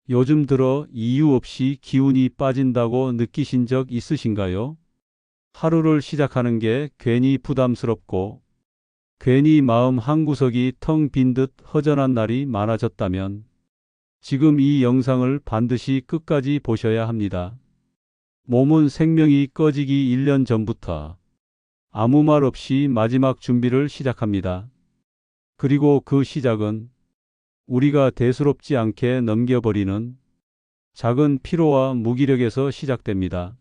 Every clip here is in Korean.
요즘 들어 이유 없이 기운이 빠진다고 느끼신 적 있으신가요? 하루를 시작하는 게 괜히 부담스럽고 괜히 마음 한구석이 텅 빈 듯 허전한 날이 많아졌다면 지금 이 영상을 반드시 끝까지 보셔야 합니다. 몸은 생명이 꺼지기 1년 전부터 아무 말 없이 마지막 준비를 시작합니다. 그리고 그 시작은 우리가 대수롭지 않게 넘겨버리는 작은 피로와 무기력에서 시작됩니다.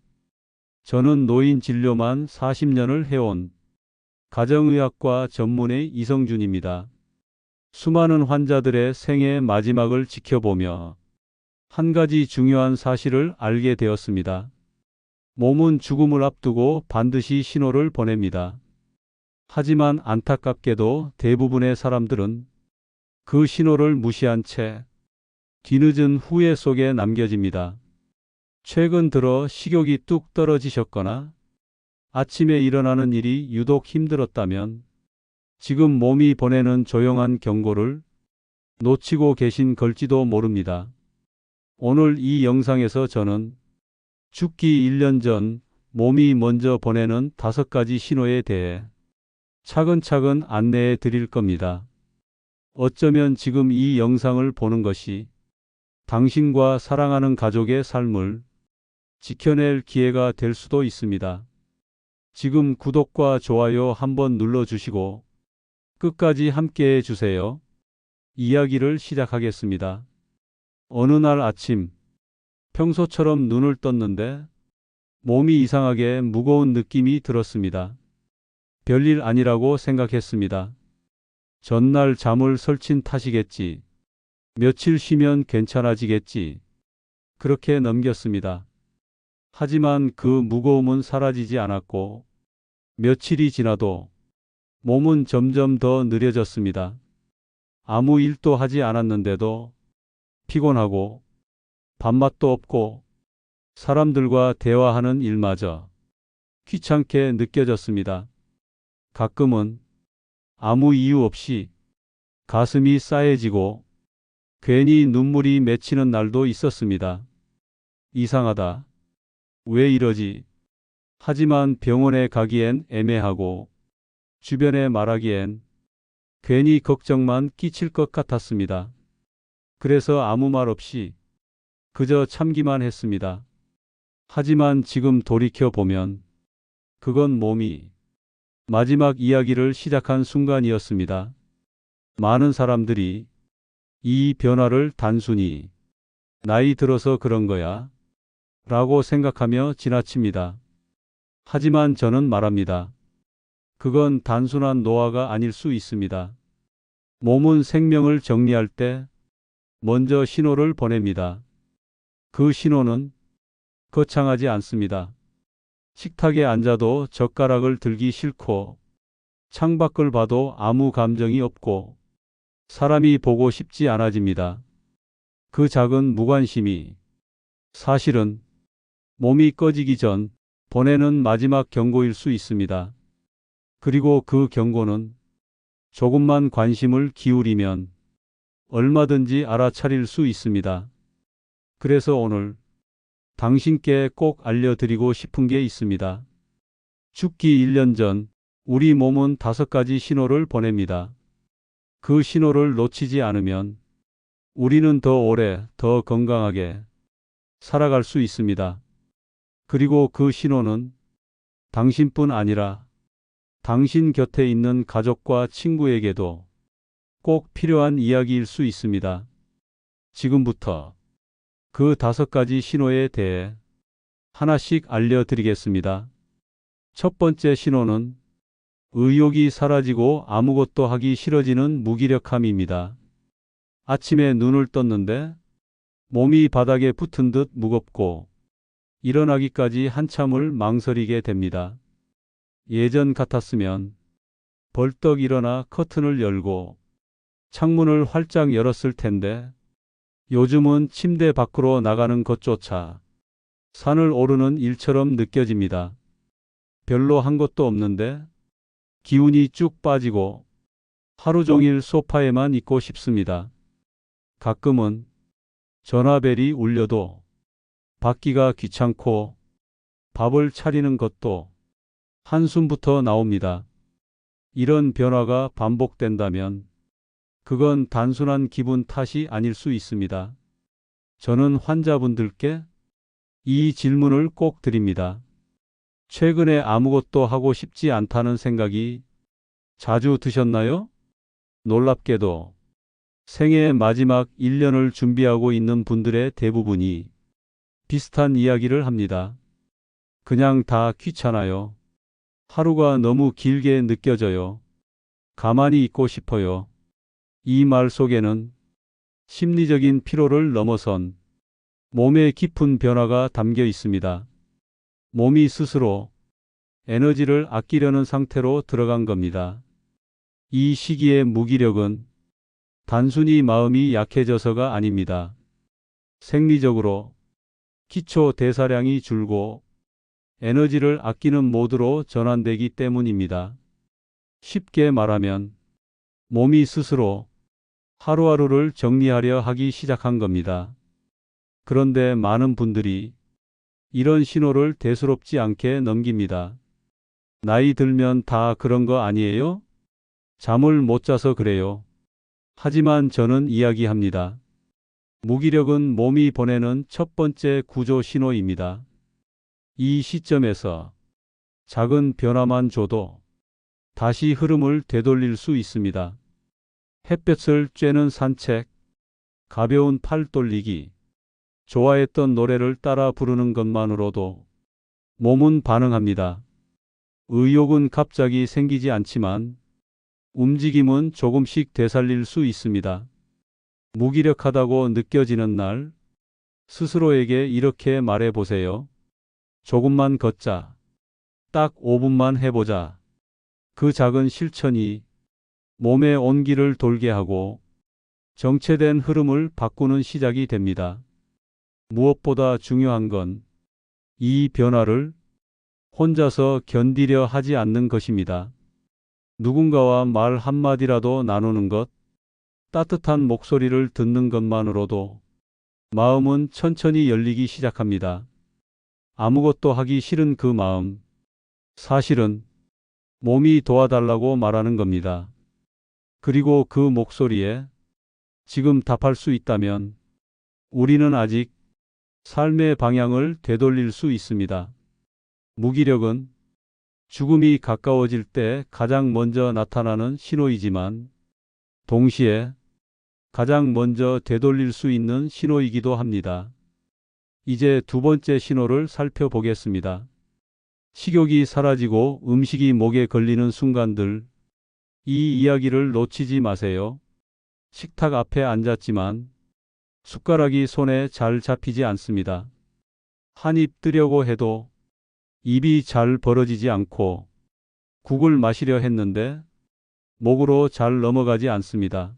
저는 노인 진료만 40년을 해온 가정의학과 전문의 이성준입니다. 수많은 환자들의 생애 마지막을 지켜보며 한 가지 중요한 사실을 알게 되었습니다. 몸은 죽음을 앞두고 반드시 신호를 보냅니다. 하지만 안타깝게도 대부분의 사람들은 그 신호를 무시한 채 뒤늦은 후회 속에 남겨집니다. 최근 들어 식욕이 뚝 떨어지셨거나 아침에 일어나는 일이 유독 힘들었다면 지금 몸이 보내는 조용한 경고를 놓치고 계신 걸지도 모릅니다. 오늘 이 영상에서 저는 죽기 1년 전 몸이 먼저 보내는 5가지 신호에 대해 차근차근 안내해 드릴 겁니다. 어쩌면 지금 이 영상을 보는 것이 당신과 사랑하는 가족의 삶을 지켜낼 기회가 될 수도 있습니다. 지금 구독과 좋아요 한번 눌러주시고 끝까지 함께해 주세요. 이야기를 시작하겠습니다. 어느 날 아침, 평소처럼 눈을 떴는데 몸이 이상하게 무거운 느낌이 들었습니다. 별일 아니라고 생각했습니다. 전날 잠을 설친 탓이겠지. 며칠 쉬면 괜찮아지겠지. 그렇게 넘겼습니다. 하지만 그 무거움은 사라지지 않았고 며칠이 지나도 몸은 점점 더 느려졌습니다. 아무 일도 하지 않았는데도 피곤하고 밥맛도 없고 사람들과 대화하는 일마저 귀찮게 느껴졌습니다. 가끔은 아무 이유 없이 가슴이 싸해지고 괜히 눈물이 맺히는 날도 있었습니다. 이상하다. 왜 이러지? 하지만 병원에 가기엔 애매하고 주변에 말하기엔 괜히 걱정만 끼칠 것 같았습니다. 그래서 아무 말 없이 그저 참기만 했습니다. 하지만 지금 돌이켜보면 그건 몸이 마지막 이야기를 시작한 순간이었습니다. 많은 사람들이 이 변화를 단순히 나이 들어서 그런 거야 라고 생각하며 지나칩니다. 하지만 저는 말합니다. 그건 단순한 노화가 아닐 수 있습니다. 몸은 생명을 정리할 때 먼저 신호를 보냅니다. 그 신호는 거창하지 않습니다. 식탁에 앉아도 젓가락을 들기 싫고 창밖을 봐도 아무 감정이 없고 사람이 보고 싶지 않아집니다. 그 작은 무관심이 사실은 몸이 꺼지기 전 보내는 마지막 경고일 수 있습니다. 그리고 그 경고는 조금만 관심을 기울이면 얼마든지 알아차릴 수 있습니다. 그래서 오늘 당신께 꼭 알려드리고 싶은 게 있습니다. 죽기 1년 전 우리 몸은 5가지 신호를 보냅니다. 그 신호를 놓치지 않으면 우리는 더 오래, 더 건강하게 살아갈 수 있습니다. 그리고 그 신호는 당신뿐 아니라 당신 곁에 있는 가족과 친구에게도 꼭 필요한 이야기일 수 있습니다. 지금부터 그 5가지 신호에 대해 하나씩 알려드리겠습니다. 첫 번째 신호는 의욕이 사라지고 아무것도 하기 싫어지는 무기력함입니다. 아침에 눈을 떴는데 몸이 바닥에 붙은 듯 무겁고 일어나기까지 한참을 망설이게 됩니다. 예전 같았으면 벌떡 일어나 커튼을 열고 창문을 활짝 열었을 텐데 요즘은 침대 밖으로 나가는 것조차 산을 오르는 일처럼 느껴집니다. 별로 한 것도 없는데 기운이 쭉 빠지고 하루 종일 소파에만 있고 싶습니다. 가끔은 전화벨이 울려도 받기가 귀찮고 밥을 차리는 것도 한숨부터 나옵니다. 이런 변화가 반복된다면 그건 단순한 기분 탓이 아닐 수 있습니다. 저는 환자분들께 이 질문을 꼭 드립니다. 최근에 아무것도 하고 싶지 않다는 생각이 자주 드셨나요? 놀랍게도 생애의 마지막 1년을 준비하고 있는 분들의 대부분이 비슷한 이야기를 합니다. 그냥 다 귀찮아요. 하루가 너무 길게 느껴져요. 가만히 있고 싶어요. 이 말 속에는 심리적인 피로를 넘어선 몸의 깊은 변화가 담겨 있습니다. 몸이 스스로 에너지를 아끼려는 상태로 들어간 겁니다. 이 시기의 무기력은 단순히 마음이 약해져서가 아닙니다. 생리적으로 기초 대사량이 줄고 에너지를 아끼는 모드로 전환되기 때문입니다. 쉽게 말하면 몸이 스스로 하루하루를 정리하려 하기 시작한 겁니다. 그런데 많은 분들이 이런 신호를 대수롭지 않게 넘깁니다. 나이 들면 다 그런 거 아니에요? 잠을 못 자서 그래요. 하지만 저는 이야기합니다. 무기력은 몸이 보내는 첫 번째 구조 신호입니다. 이 시점에서 작은 변화만 줘도 다시 흐름을 되돌릴 수 있습니다. 햇볕을 쬐는 산책, 가벼운 팔 돌리기, 좋아했던 노래를 따라 부르는 것만으로도 몸은 반응합니다. 의욕은 갑자기 생기지 않지만 움직임은 조금씩 되살릴 수 있습니다. 무기력하다고 느껴지는 날, 스스로에게 이렇게 말해 보세요. 조금만 걷자. 딱 5분만 해보자. 그 작은 실천이 몸의 온기를 돌게 하고 정체된 흐름을 바꾸는 시작이 됩니다. 무엇보다 중요한 건 이 변화를 혼자서 견디려 하지 않는 것입니다. 누군가와 말 한마디라도 나누는 것, 따뜻한 목소리를 듣는 것만으로도 마음은 천천히 열리기 시작합니다. 아무것도 하기 싫은 그 마음, 사실은 몸이 도와달라고 말하는 겁니다. 그리고 그 목소리에 지금 답할 수 있다면 우리는 아직 삶의 방향을 되돌릴 수 있습니다. 무기력은 죽음이 가까워질 때 가장 먼저 나타나는 신호이지만 동시에 가장 먼저 되돌릴 수 있는 신호이기도 합니다. 이제 두 번째 신호를 살펴보겠습니다. 식욕이 사라지고 음식이 목에 걸리는 순간들, 이 이야기를 놓치지 마세요. 식탁 앞에 앉았지만 숟가락이 손에 잘 잡히지 않습니다. 한 입 뜨려고 해도 입이 잘 벌어지지 않고 국을 마시려 했는데 목으로 잘 넘어가지 않습니다.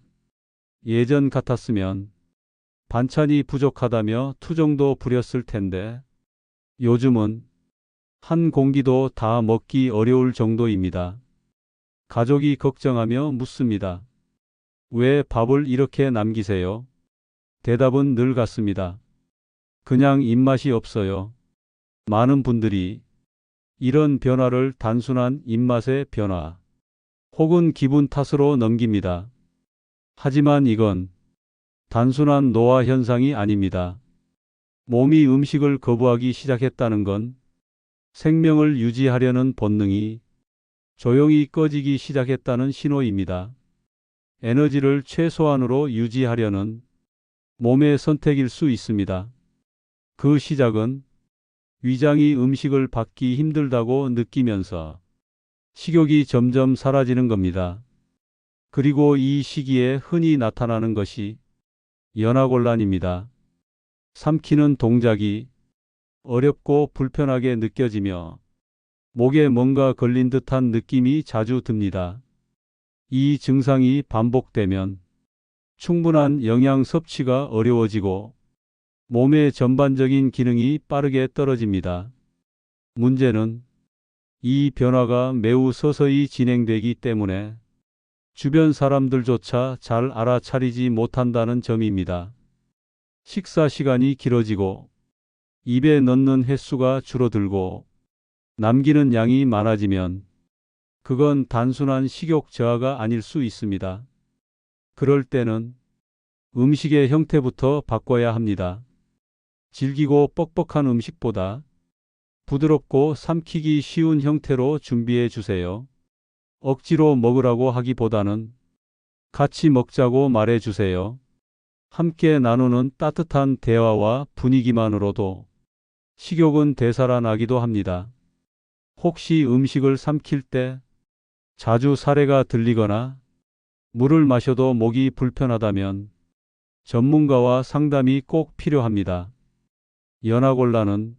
예전 같았으면 반찬이 부족하다며 투정도 부렸을 텐데 요즘은 한 공기도 다 먹기 어려울 정도입니다. 가족이 걱정하며 묻습니다. 왜 밥을 이렇게 남기세요? 대답은 늘 같습니다. 그냥 입맛이 없어요. 많은 분들이 이런 변화를 단순한 입맛의 변화 혹은 기분 탓으로 넘깁니다. 하지만 이건 단순한 노화 현상이 아닙니다. 몸이 음식을 거부하기 시작했다는 건 생명을 유지하려는 본능이 조용히 꺼지기 시작했다는 신호입니다. 에너지를 최소한으로 유지하려는 몸의 선택일 수 있습니다. 그 시작은 위장이 음식을 받기 힘들다고 느끼면서 식욕이 점점 사라지는 겁니다. 그리고 이 시기에 흔히 나타나는 것이 연하곤란입니다. 삼키는 동작이 어렵고 불편하게 느껴지며 목에 뭔가 걸린 듯한 느낌이 자주 듭니다. 이 증상이 반복되면 충분한 영양 섭취가 어려워지고 몸의 전반적인 기능이 빠르게 떨어집니다. 문제는 이 변화가 매우 서서히 진행되기 때문에 주변 사람들조차 잘 알아차리지 못한다는 점입니다. 식사 시간이 길어지고 입에 넣는 횟수가 줄어들고 남기는 양이 많아지면 그건 단순한 식욕 저하가 아닐 수 있습니다. 그럴 때는 음식의 형태부터 바꿔야 합니다. 질기고 뻑뻑한 음식보다 부드럽고 삼키기 쉬운 형태로 준비해 주세요. 억지로 먹으라고 하기보다는 같이 먹자고 말해 주세요. 함께 나누는 따뜻한 대화와 분위기만으로도 식욕은 되살아나기도 합니다. 혹시 음식을 삼킬 때 자주 사례가 들리거나 물을 마셔도 목이 불편하다면 전문가와 상담이 꼭 필요합니다. 연하곤란은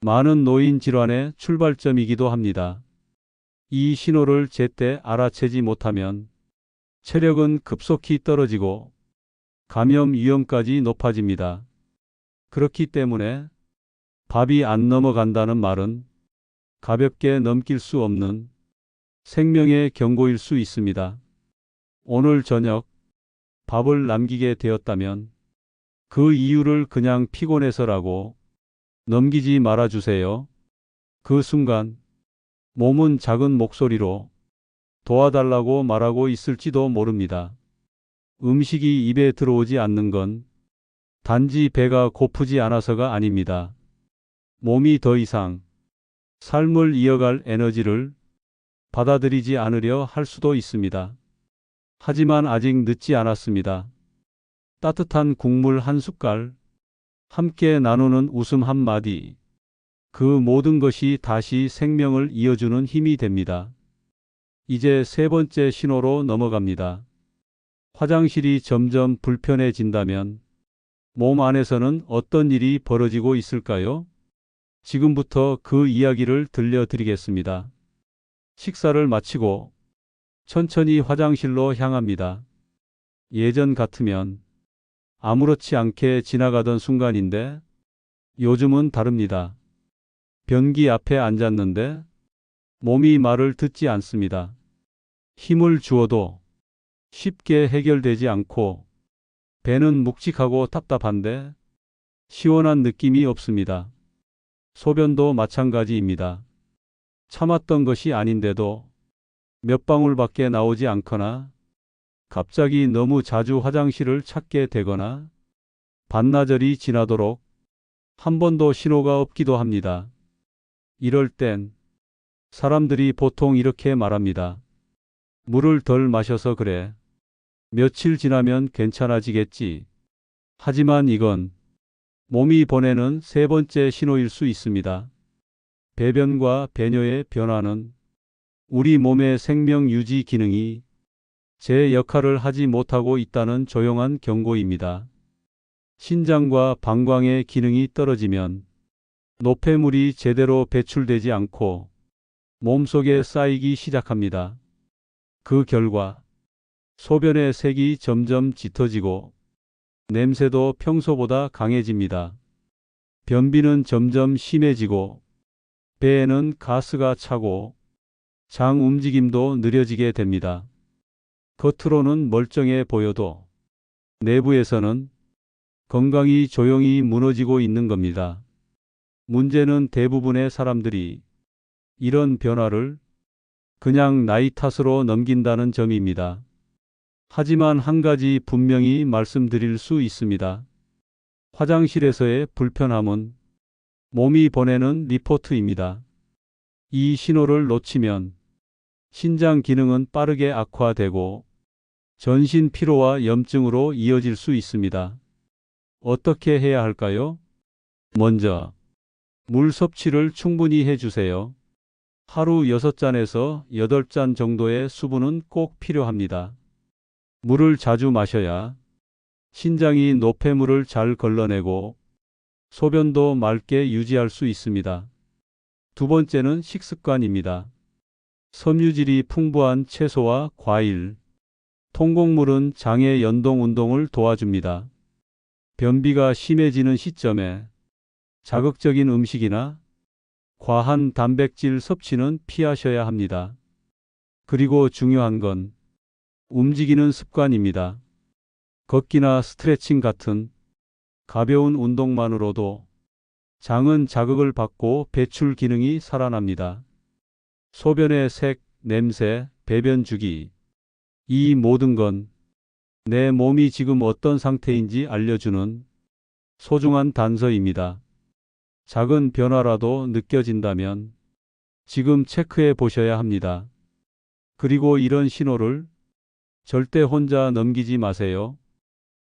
많은 노인 질환의 출발점이기도 합니다. 이 신호를 제때 알아채지 못하면 체력은 급속히 떨어지고 감염 위험까지 높아집니다. 그렇기 때문에 밥이 안 넘어간다는 말은 가볍게 넘길 수 없는 생명의 경고일 수 있습니다. 오늘 저녁 밥을 남기게 되었다면 그 이유를 그냥 피곤해서라고 넘기지 말아주세요. 그 순간 몸은 작은 목소리로 도와달라고 말하고 있을지도 모릅니다. 음식이 입에 들어오지 않는 건 단지 배가 고프지 않아서가 아닙니다. 몸이 더 이상 삶을 이어갈 에너지를 받아들이지 않으려 할 수도 있습니다. 하지만 아직 늦지 않았습니다. 따뜻한 국물 한 숟갈, 함께 나누는 웃음 한마디, 그 모든 것이 다시 생명을 이어주는 힘이 됩니다. 이제 세 번째 신호로 넘어갑니다. 화장실이 점점 불편해진다면 몸 안에서는 어떤 일이 벌어지고 있을까요? 지금부터 그 이야기를 들려드리겠습니다. 식사를 마치고 천천히 화장실로 향합니다. 예전 같으면 아무렇지 않게 지나가던 순간인데 요즘은 다릅니다. 변기 앞에 앉았는데 몸이 말을 듣지 않습니다. 힘을 주어도 쉽게 해결되지 않고 배는 묵직하고 답답한데 시원한 느낌이 없습니다. 소변도 마찬가지입니다. 참았던 것이 아닌데도 몇 방울밖에 나오지 않거나 갑자기 너무 자주 화장실을 찾게 되거나 반나절이 지나도록 한 번도 신호가 없기도 합니다. 이럴 땐 사람들이 보통 이렇게 말합니다. 물을 덜 마셔서 그래. 며칠 지나면 괜찮아지겠지. 하지만 이건 몸이 보내는 세 번째 신호일 수 있습니다. 배변과 배뇨의 변화는 우리 몸의 생명 유지 기능이 제 역할을 하지 못하고 있다는 조용한 경고입니다. 신장과 방광의 기능이 떨어지면 노폐물이 제대로 배출되지 않고 몸속에 쌓이기 시작합니다. 그 결과 소변의 색이 점점 짙어지고 냄새도 평소보다 강해집니다. 변비는 점점 심해지고 배에는 가스가 차고 장 움직임도 느려지게 됩니다. 겉으로는 멀쩡해 보여도 내부에서는 건강이 조용히 무너지고 있는 겁니다. 문제는 대부분의 사람들이 이런 변화를 그냥 나이 탓으로 넘긴다는 점입니다. 하지만 한 가지 분명히 말씀드릴 수 있습니다. 화장실에서의 불편함은 몸이 보내는 리포트입니다. 이 신호를 놓치면 신장 기능은 빠르게 악화되고 전신 피로와 염증으로 이어질 수 있습니다. 어떻게 해야 할까요? 먼저 물 섭취를 충분히 해주세요. 하루 6잔에서 8잔 정도의 수분은 꼭 필요합니다. 물을 자주 마셔야 신장이 노폐물을 잘 걸러내고 소변도 맑게 유지할 수 있습니다. 두 번째는 식습관입니다. 섬유질이 풍부한 채소와 과일, 통곡물은 장의 연동 운동을 도와줍니다. 변비가 심해지는 시점에 자극적인 음식이나 과한 단백질 섭취는 피하셔야 합니다. 그리고 중요한 건 움직이는 습관입니다. 걷기나 스트레칭 같은 가벼운 운동만으로도 장은 자극을 받고 배출 기능이 살아납니다. 소변의 색, 냄새, 배변 주기. 이 모든 건 내 몸이 지금 어떤 상태인지 알려주는 소중한 단서입니다. 작은 변화라도 느껴진다면 지금 체크해 보셔야 합니다. 그리고 이런 신호를 절대 혼자 넘기지 마세요.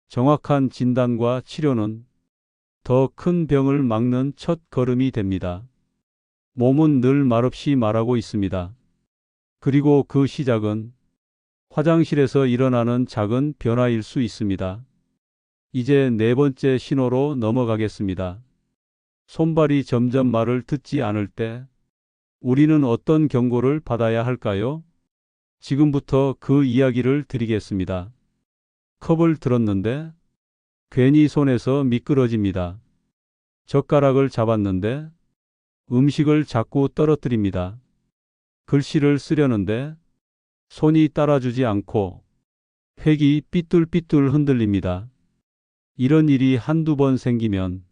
정확한 진단과 치료는 더 큰 병을 막는 첫 걸음이 됩니다. 몸은 늘 말없이 말하고 있습니다. 그리고 그 시작은 화장실에서 일어나는 작은 변화일 수 있습니다. 이제 네 번째 신호로 넘어가겠습니다. 손발이 점점 말을 듣지 않을 때 우리는 어떤 경고를 받아야 할까요? 지금부터 그 이야기를 드리겠습니다. 컵을 들었는데 괜히 손에서 미끄러집니다. 젓가락을 잡았는데 음식을 자꾸 떨어뜨립니다. 글씨를 쓰려는데 손이 따라주지 않고 획이 삐뚤삐뚤 흔들립니다. 이런 일이 한두 번 생기면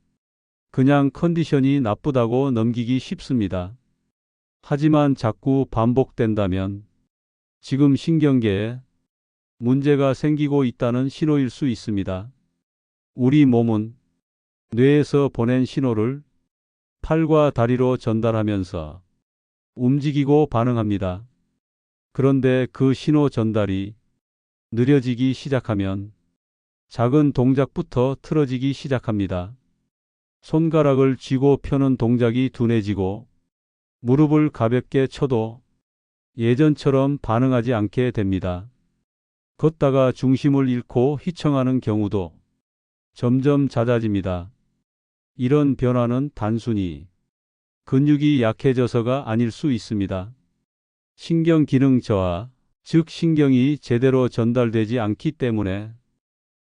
그냥 컨디션이 나쁘다고 넘기기 쉽습니다. 하지만 자꾸 반복된다면 지금 신경계에 문제가 생기고 있다는 신호일 수 있습니다. 우리 몸은 뇌에서 보낸 신호를 팔과 다리로 전달하면서 움직이고 반응합니다. 그런데 그 신호 전달이 느려지기 시작하면 작은 동작부터 틀어지기 시작합니다. 손가락을 쥐고 펴는 동작이 둔해지고 무릎을 가볍게 쳐도 예전처럼 반응하지 않게 됩니다. 걷다가 중심을 잃고 휘청하는 경우도 점점 잦아집니다. 이런 변화는 단순히 근육이 약해져서가 아닐 수 있습니다. 신경 기능 저하, 즉 신경이 제대로 전달되지 않기 때문에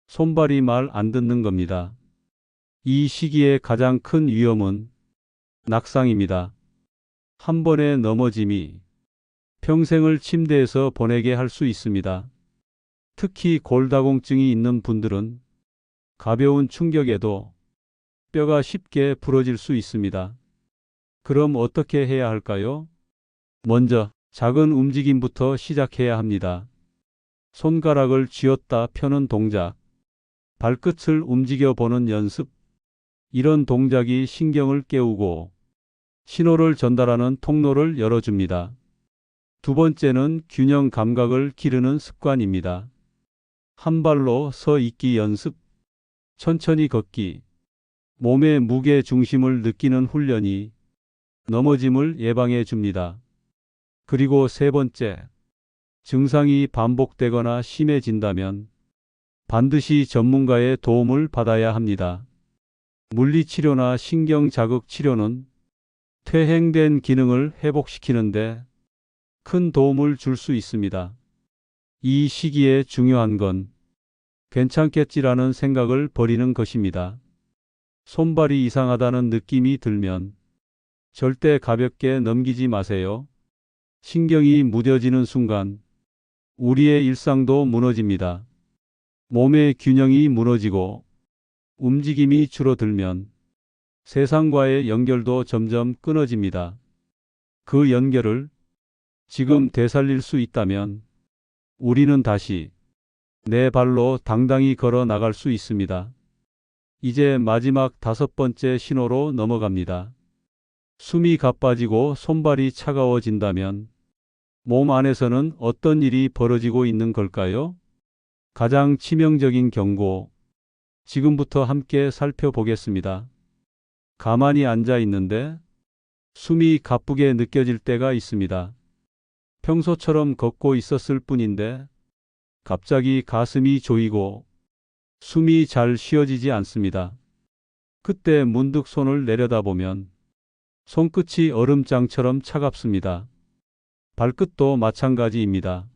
손발이 말 안 듣는 겁니다. 이 시기의 가장 큰 위험은 낙상입니다. 한 번의 넘어짐이 평생을 침대에서 보내게 할 수 있습니다. 특히 골다공증이 있는 분들은 가벼운 충격에도 뼈가 쉽게 부러질 수 있습니다. 그럼 어떻게 해야 할까요? 먼저 작은 움직임부터 시작해야 합니다. 손가락을 쥐었다 펴는 동작, 발끝을 움직여 보는 연습. 이런 동작이 신경을 깨우고 신호를 전달하는 통로를 열어줍니다. 두 번째는 균형 감각을 기르는 습관입니다. 한 발로 서 있기 연습, 천천히 걷기, 몸의 무게 중심을 느끼는 훈련이 넘어짐을 예방해 줍니다. 그리고 세 번째, 증상이 반복되거나 심해진다면 반드시 전문가의 도움을 받아야 합니다. 물리치료나 신경자극 치료는 퇴행된 기능을 회복시키는데 큰 도움을 줄 수 있습니다. 이 시기에 중요한 건 괜찮겠지라는 생각을 버리는 것입니다. 손발이 이상하다는 느낌이 들면 절대 가볍게 넘기지 마세요. 신경이 무뎌지는 순간 우리의 일상도 무너집니다. 몸의 균형이 무너지고 움직임이 줄어들면 세상과의 연결도 점점 끊어집니다. 그 연결을 지금 되살릴 수 있다면 우리는 다시 내 발로 당당히 걸어 나갈 수 있습니다. 이제 마지막 다섯 번째 신호로 넘어갑니다. 숨이 가빠지고 손발이 차가워진다면 몸 안에서는 어떤 일이 벌어지고 있는 걸까요? 가장 치명적인 경고, 지금부터 함께 살펴보겠습니다. 가만히 앉아 있는데 숨이 가쁘게 느껴질 때가 있습니다. 평소처럼 걷고 있었을 뿐인데 갑자기 가슴이 조이고 숨이 잘 쉬어지지 않습니다. 그때 문득 손을 내려다보면 손끝이 얼음장처럼 차갑습니다. 발끝도 마찬가지입니다.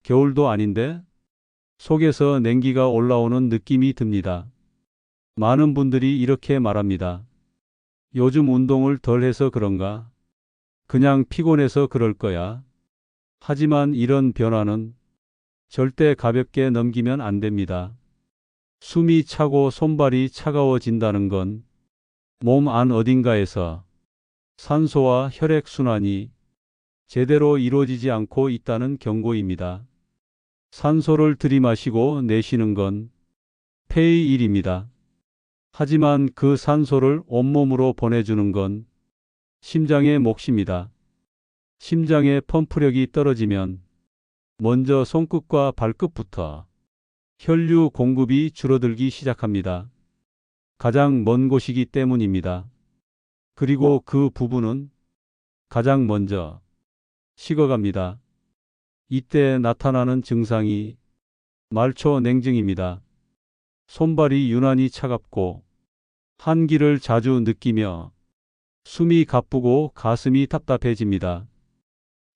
겨울도 아닌데 속에서 냉기가 올라오는 느낌이 듭니다. 많은 분들이 이렇게 말합니다. 요즘 운동을 덜 해서 그런가? 그냥 피곤해서 그럴 거야. 하지만 이런 변화는 절대 가볍게 넘기면 안 됩니다. 숨이 차고 손발이 차가워진다는 건 몸 안 어딘가에서 산소와 혈액순환이 제대로 이루어지지 않고 있다는 경고입니다. 산소를 들이마시고 내쉬는 건 폐의 일입니다. 하지만 그 산소를 온몸으로 보내주는 건 심장의 몫입니다. 심장의 펌프력이 떨어지면 먼저 손끝과 발끝부터 혈류 공급이 줄어들기 시작합니다. 가장 먼 곳이기 때문입니다. 그리고 그 부분은 가장 먼저 식어갑니다. 이때 나타나는 증상이 말초 냉증입니다. 손발이 유난히 차갑고 한기를 자주 느끼며 숨이 가쁘고 가슴이 답답해집니다.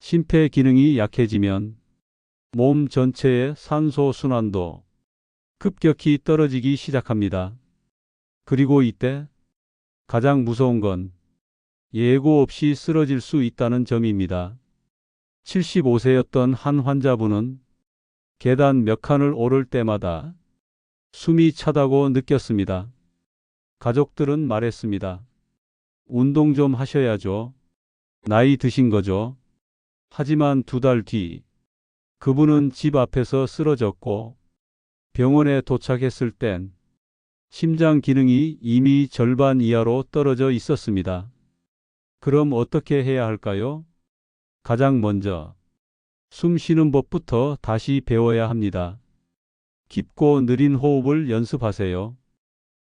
심폐 기능이 약해지면 몸 전체의 산소 순환도 급격히 떨어지기 시작합니다. 그리고 이때 가장 무서운 건 예고 없이 쓰러질 수 있다는 점입니다. 75세였던 한 환자분은 계단 몇 칸을 오를 때마다 숨이 차다고 느꼈습니다. 가족들은 말했습니다. 운동 좀 하셔야죠. 나이 드신 거죠. 하지만 2달 뒤 그분은 집 앞에서 쓰러졌고 병원에 도착했을 땐 심장 기능이 이미 절반 이하로 떨어져 있었습니다. 그럼 어떻게 해야 할까요? 가장 먼저 숨 쉬는 법부터 다시 배워야 합니다. 깊고 느린 호흡을 연습하세요.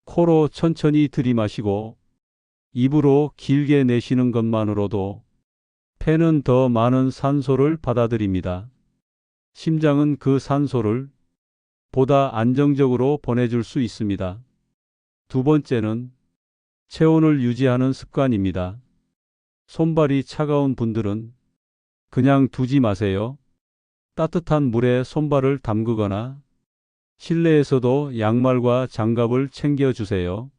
코로 천천히 들이마시고 입으로 길게 내쉬는 것만으로도 폐는 더 많은 산소를 받아들입니다. 심장은 그 산소를 보다 안정적으로 보내줄 수 있습니다. 두 번째는 체온을 유지하는 습관입니다. 손발이 차가운 분들은 그냥 두지 마세요. 따뜻한 물에 손발을 담그거나 실내에서도 양말과 장갑을 챙겨주세요.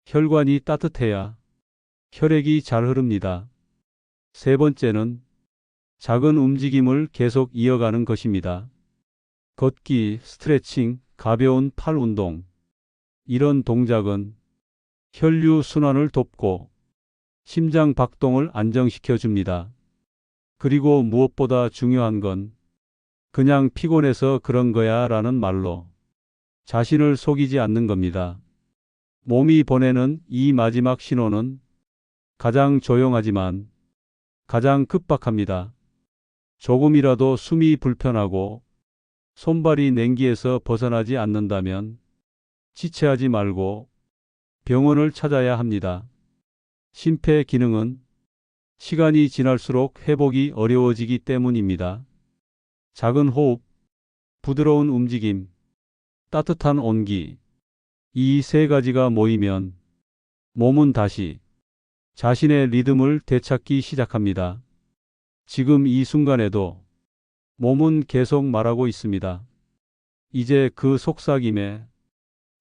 혈관이 따뜻해야 혈액이 잘 흐릅니다. 세 번째는 작은 움직임을 계속 이어가는 것입니다. 걷기, 스트레칭, 가벼운 팔 운동. 이런 동작은 혈류 순환을 돕고 심장 박동을 안정시켜 줍니다. 그리고 무엇보다 중요한 건 그냥 피곤해서 그런 거야 라는 말로 자신을 속이지 않는 겁니다. 몸이 보내는 이 마지막 신호는 가장 조용하지만 가장 급박합니다. 조금이라도 숨이 불편하고 손발이 냉기에서 벗어나지 않는다면 지체하지 말고 병원을 찾아야 합니다. 심폐 기능은 시간이 지날수록 회복이 어려워지기 때문입니다. 작은 호흡, 부드러운 움직임, 따뜻한 온기, 이 세 가지가 모이면 몸은 다시 자신의 리듬을 되찾기 시작합니다. 지금 이 순간에도 몸은 계속 말하고 있습니다. 이제 그 속삭임에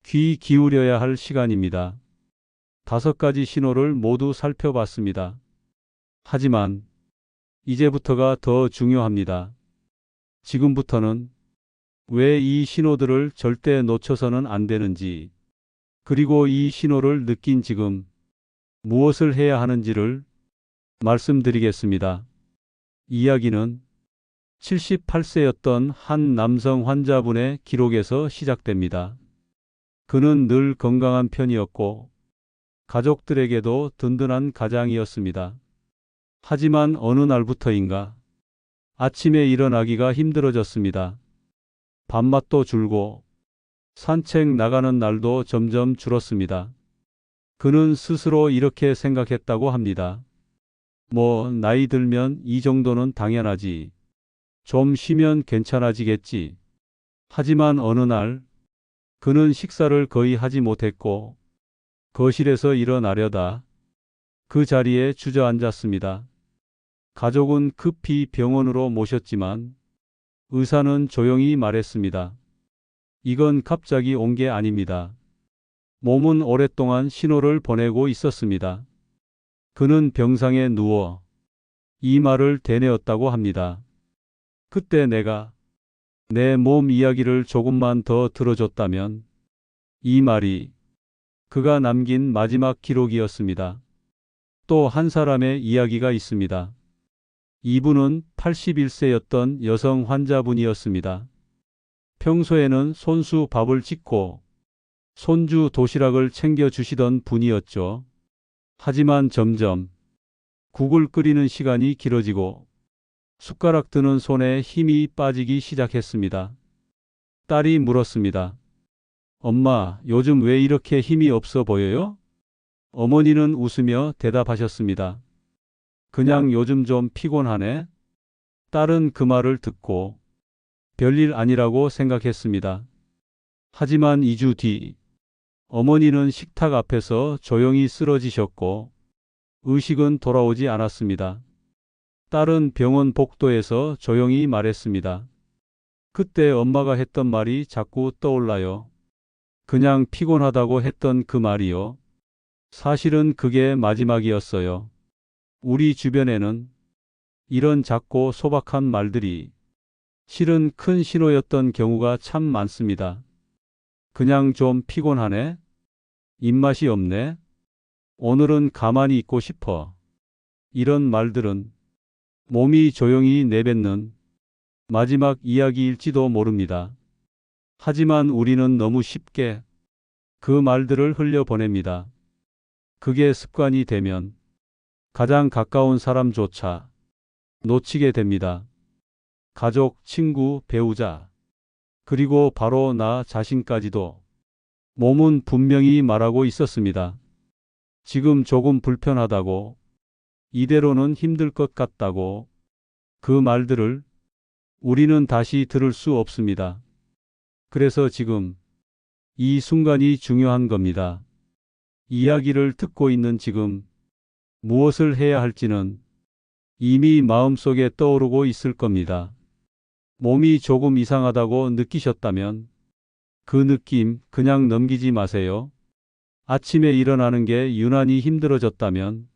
귀 기울여야 할 시간입니다. 5가지 신호를 모두 살펴봤습니다. 하지만 이제부터가 더 중요합니다. 지금부터는 왜 이 신호들을 절대 놓쳐서는 안 되는지, 그리고 이 신호를 느낀 지금 무엇을 해야 하는지를 말씀드리겠습니다. 이야기는 78세였던 한 남성 환자분의 기록에서 시작됩니다. 그는 늘 건강한 편이었고 가족들에게도 든든한 가장이었습니다. 하지만 어느 날부터인가 아침에 일어나기가 힘들어졌습니다. 밥맛도 줄고 산책 나가는 날도 점점 줄었습니다. 그는 스스로 이렇게 생각했다고 합니다. 뭐 나이 들면 이 정도는 당연하지. 좀 쉬면 괜찮아지겠지. 하지만 어느 날 그는 식사를 거의 하지 못했고 거실에서 일어나려다 그 자리에 주저앉았습니다. 가족은 급히 병원으로 모셨지만 의사는 조용히 말했습니다. 이건 갑자기 온 게 아닙니다. 몸은 오랫동안 신호를 보내고 있었습니다. 그는 병상에 누워 이 말을 되뇌었다고 합니다. 그때 내가 내 몸 이야기를 조금만 더 들어줬다면 이 말이 그가 남긴 마지막 기록이었습니다. 또 한 사람의 이야기가 있습니다. 이분은 81세였던 여성 환자분이었습니다. 평소에는 손수 밥을 짓고 손주 도시락을 챙겨주시던 분이었죠. 하지만 점점 국을 끓이는 시간이 길어지고 숟가락 드는 손에 힘이 빠지기 시작했습니다. 딸이 물었습니다. 엄마, 요즘 왜 이렇게 힘이 없어 보여요? 어머니는 웃으며 대답하셨습니다. 그냥 요즘 좀 피곤하네. 딸은 그 말을 듣고 별일 아니라고 생각했습니다. 하지만 2주 뒤 어머니는 식탁 앞에서 조용히 쓰러지셨고 의식은 돌아오지 않았습니다. 딸은 병원 복도에서 조용히 말했습니다. 그때 엄마가 했던 말이 자꾸 떠올라요. 그냥 피곤하다고 했던 그 말이요. 사실은 그게 마지막이었어요. 우리 주변에는 이런 작고 소박한 말들이 실은 큰 신호였던 경우가 참 많습니다. 그냥 좀 피곤하네? 입맛이 없네? 오늘은 가만히 있고 싶어. 이런 말들은 몸이 조용히 내뱉는 마지막 이야기일지도 모릅니다. 하지만 우리는 너무 쉽게 그 말들을 흘려보냅니다. 그게 습관이 되면 가장 가까운 사람조차 놓치게 됩니다. 가족, 친구, 배우자, 그리고 바로 나 자신까지도. 몸은 분명히 말하고 있었습니다. 지금 조금 불편하다고, 이대로는 힘들 것 같다고. 그 말들을 우리는 다시 들을 수 없습니다. 그래서 지금 이 순간이 중요한 겁니다. 이야기를 듣고 있는 지금 무엇을 해야 할지는 이미 마음속에 떠오르고 있을 겁니다. 몸이 조금 이상하다고 느끼셨다면 그 느낌 그냥 넘기지 마세요. 아침에 일어나는 게 유난히 힘들어졌다면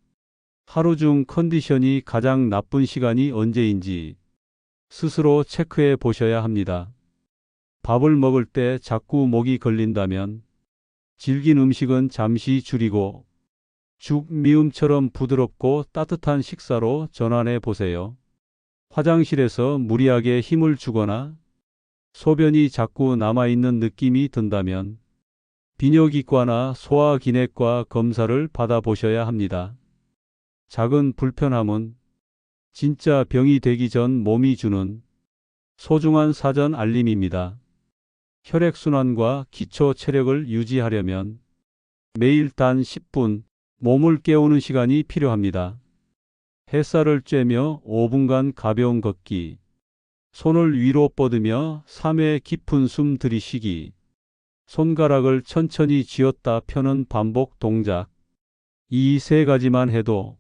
하루 중 컨디션이 가장 나쁜 시간이 언제인지 스스로 체크해 보셔야 합니다. 밥을 먹을 때 자꾸 목이 걸린다면 질긴 음식은 잠시 줄이고 죽, 미음처럼 부드럽고 따뜻한 식사로 전환해 보세요. 화장실에서 무리하게 힘을 주거나 소변이 자꾸 남아있는 느낌이 든다면 비뇨기과나 소화기내과 검사를 받아보셔야 합니다. 작은 불편함은 진짜 병이 되기 전 몸이 주는 소중한 사전 알림입니다. 혈액순환과 기초 체력을 유지하려면 매일 단 10분 몸을 깨우는 시간이 필요합니다. 햇살을 쬐며 5분간 가벼운 걷기, 손을 위로 뻗으며 3회 깊은 숨 들이쉬기, 손가락을 천천히 쥐었다 펴는 반복 동작. 이 세 가지만 해도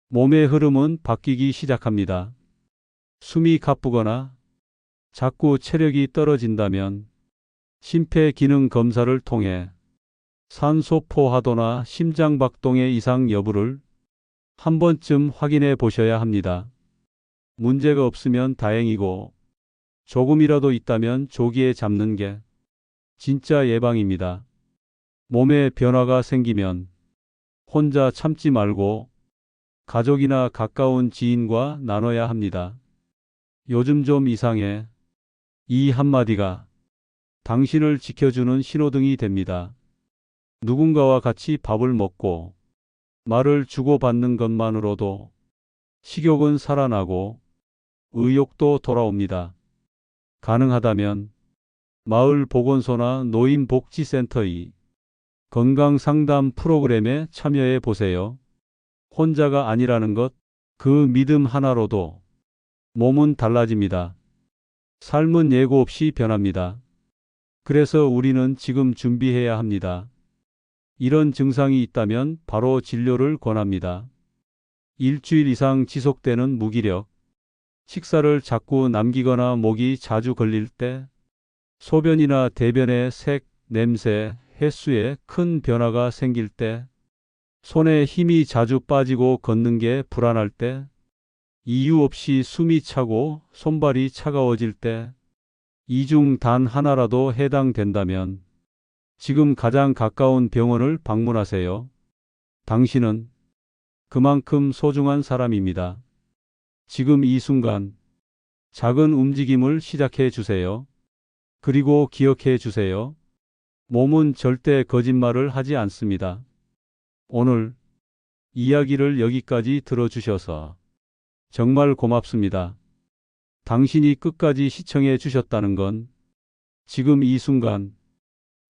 몸의 흐름은 바뀌기 시작합니다. 숨이 가쁘거나 자꾸 체력이 떨어진다면 심폐기능 검사를 통해 산소 포화도나 심장박동의 이상 여부를 한 번쯤 확인해 보셔야 합니다. 문제가 없으면 다행이고 조금이라도 있다면 조기에 잡는 게 진짜 예방입니다. 몸에 변화가 생기면 혼자 참지 말고 가족이나 가까운 지인과 나눠야 합니다. 요즘 좀 이상해. 이 한마디가 당신을 지켜주는 신호등이 됩니다. 누군가와 같이 밥을 먹고 말을 주고받는 것만으로도 식욕은 살아나고 의욕도 돌아옵니다. 가능하다면 마을 보건소나 노인복지센터의 건강상담 프로그램에 참여해 보세요. 혼자가 아니라는 것, 그 믿음 하나로도 몸은 달라집니다. 삶은 예고 없이 변합니다. 그래서 우리는 지금 준비해야 합니다. 이런 증상이 있다면 바로 진료를 권합니다. 일주일 이상 지속되는 무기력, 식사를 자꾸 남기거나 목이 자주 걸릴 때, 소변이나 대변의 색, 냄새, 횟수에 큰 변화가 생길 때, 손에 힘이 자주 빠지고 걷는 게 불안할 때, 이유 없이 숨이 차고 손발이 차가워질 때, 이 중 단 하나라도 해당된다면 지금 가장 가까운 병원을 방문하세요. 당신은 그만큼 소중한 사람입니다. 지금 이 순간 작은 움직임을 시작해 주세요. 그리고 기억해 주세요. 몸은 절대 거짓말을 하지 않습니다. 오늘 이야기를 여기까지 들어주셔서 정말 고맙습니다. 당신이 끝까지 시청해 주셨다는 건 지금 이 순간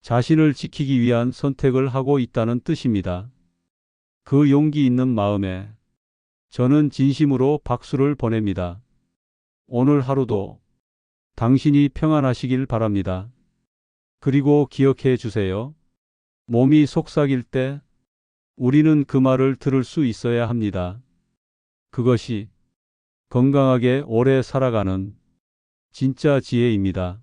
자신을 지키기 위한 선택을 하고 있다는 뜻입니다. 그 용기 있는 마음에 저는 진심으로 박수를 보냅니다. 오늘 하루도 당신이 평안하시길 바랍니다. 그리고 기억해 주세요. 몸이 속삭일 때 우리는 그 말을 들을 수 있어야 합니다. 그것이 건강하게 오래 살아가는 진짜 지혜입니다.